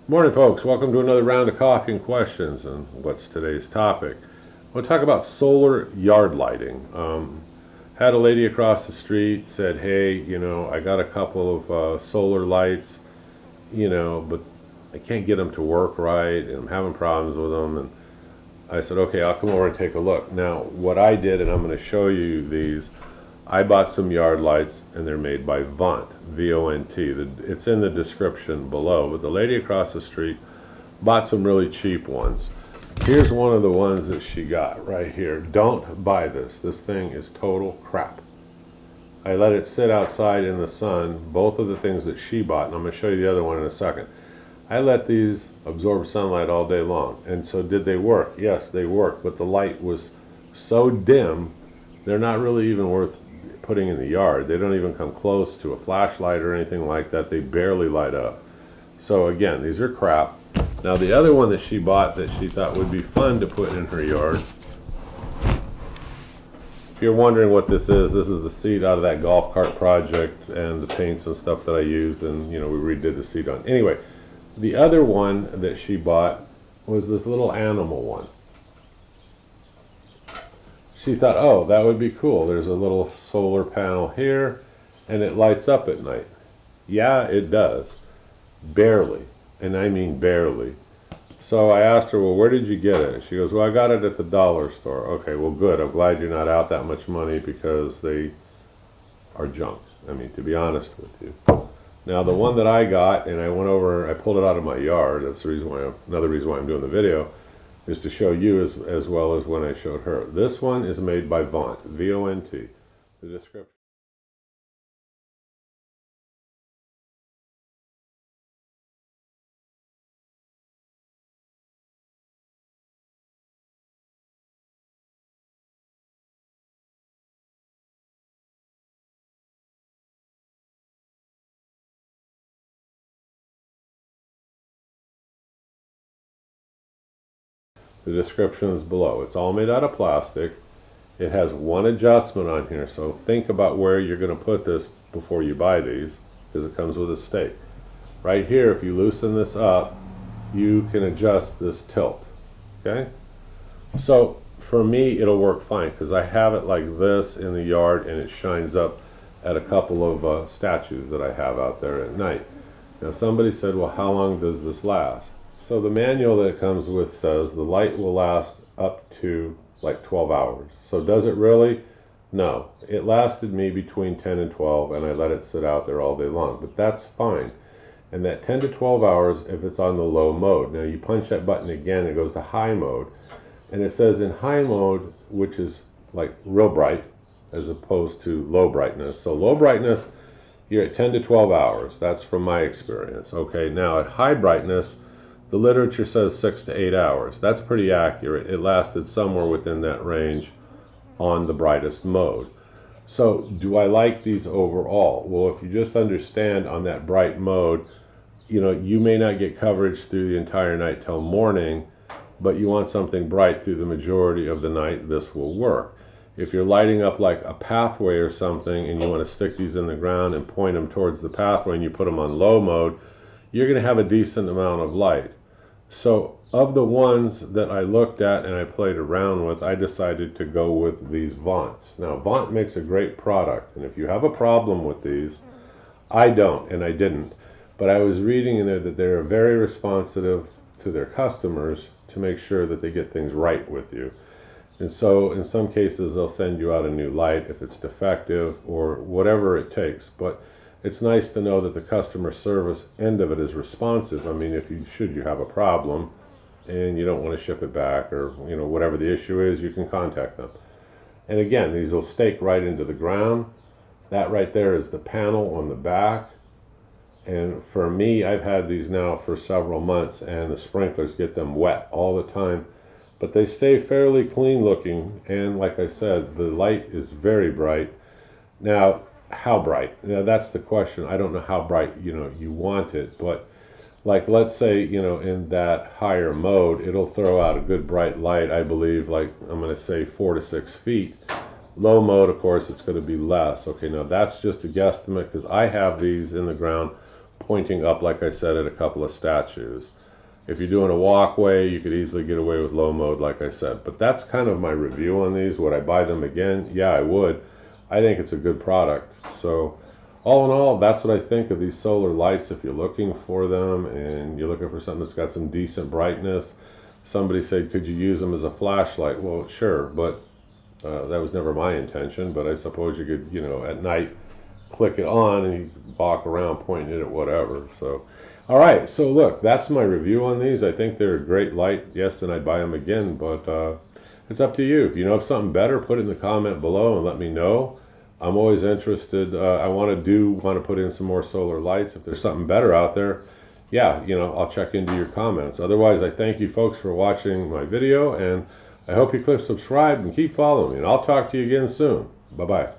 Morning, folks. Welcome to another round of coffee and questions. And what's today's topic? We'll talk about solar yard lighting. Had a lady across the street said, "Hey, I got a couple of solar lights, but I can't get them to work right, and I'm having problems with them." And I said, "Okay, I'll come over and take a look." Now, what I did, and I'm going to show you these. I bought some yard lights, and they're made by VONT, V-O-N-T. It's in the description below, but the lady across the street bought some really cheap ones. Here's one of the ones that she got right here. Don't buy this. This thing is total crap. I let it sit outside in the sun, both of the things that she bought, and I'm going to show you the other one in a second. I let these absorb sunlight all day long. And so did they work? Yes, they worked, but the light was so dim, they're not really even worth putting in the yard. They don't even come close to a flashlight or anything like that. They barely light up. So again, these are crap. Now the other one that she bought that she thought would be fun to put in her yard, if you're wondering what this is the seat out of that golf cart project and the paints and stuff that I used, and we redid the seat on. Anyway, the other one that she bought was this little animal one. She thought, oh, that would be cool. There's a little solar panel here, and it lights up at night. Yeah, it does. Barely. And I mean barely. So I asked her, well, where did you get it? She goes, well, I got it at the dollar store. Okay, well, good. I'm glad you're not out that much money because they are junk. I mean, to be honest with you. Now, the one that I got, and I went over, I pulled it out of my yard. That's the reason why, another reason why I'm doing the video, is to show you as well as when I showed her. This one is made by VONT, V-O-N-T. The description. The description is below. It's all made out of plastic. It has one adjustment on here, so think about where you're going to put this before you buy these, because it comes with a stake. Right here, if you loosen this up, you can adjust this tilt. Okay? So for me, it'll work fine because I have it like this in the yard, and it shines up at a couple of statues that I have out there at night. Now somebody said, well, how long does this last? So the manual that it comes with says the light will last up to like 12 hours. So does it really? No. It lasted me between 10 and 12, and I let it sit out there all day long. But that's fine. And that 10 to 12 hours if it's on the low mode. Now you punch that button again, it goes to high mode. And it says in high mode, which is like real bright, as opposed to low brightness. So low brightness, you're at 10 to 12 hours. That's from my experience. Okay, now at high brightness, the literature says 6 to 8 hours. That's pretty accurate. It lasted somewhere within that range on the brightest mode. So do I like these overall? Well, if you just understand on that bright mode, you may not get coverage through the entire night till morning, but you want something bright through the majority of the night, this will work. If you're lighting up like a pathway or something and you want to stick these in the ground and point them towards the pathway and you put them on low mode, you're going to have a decent amount of light. So of the ones that I looked at and I played around with, I decided to go with these VONTs. Now, VONT makes a great product, and if you have a problem with these, I don't, and I didn't. But I was reading in there that they're very responsive to their customers to make sure that they get things right with you. And so in some cases, they'll send you out a new light if it's defective or whatever it takes. But it's nice to know that the customer service end of it is responsive. I mean, if you have a problem and you don't want to ship it back, or whatever the issue is, you can contact them. And again, these will stake right into the ground. That right there is the panel on the back. And for me, I've had these now for several months, and the sprinklers get them wet all the time, but they stay fairly clean looking. And like I said, the light is very bright. Now, how bright? Now that's the question. I don't know how bright you want it, but like let's say in that higher mode, it'll throw out a good bright light. I believe, like I'm going to say 4 to 6 feet. Low mode, of course, it's going to be less. Okay, now that's just a guesstimate because I have these in the ground pointing up, like I said, at a couple of statues. If you're doing a walkway, you could easily get away with low mode, like I said. But that's kind of my review on these. Would I buy them again? Yeah, I would. I think it's a good product. So all in all, that's what I think of these solar lights. If you're looking for them and you're looking for something that's got some decent brightness, somebody said, could you use them as a flashlight? Well, sure, but that was never my intention. But I suppose you could, at night, click it on and you walk around pointing it at whatever. So, all right. So look, that's my review on these. I think they're a great light. Yes, and I'd buy them again, but it's up to you. If you know of something better, put it in the comment below and let me know. I'm always interested. I want to put in some more solar lights. If there's something better out there, yeah, I'll check into your comments. Otherwise, I thank you folks for watching my video, and I hope you click subscribe and keep following me. And I'll talk to you again soon. Bye-bye.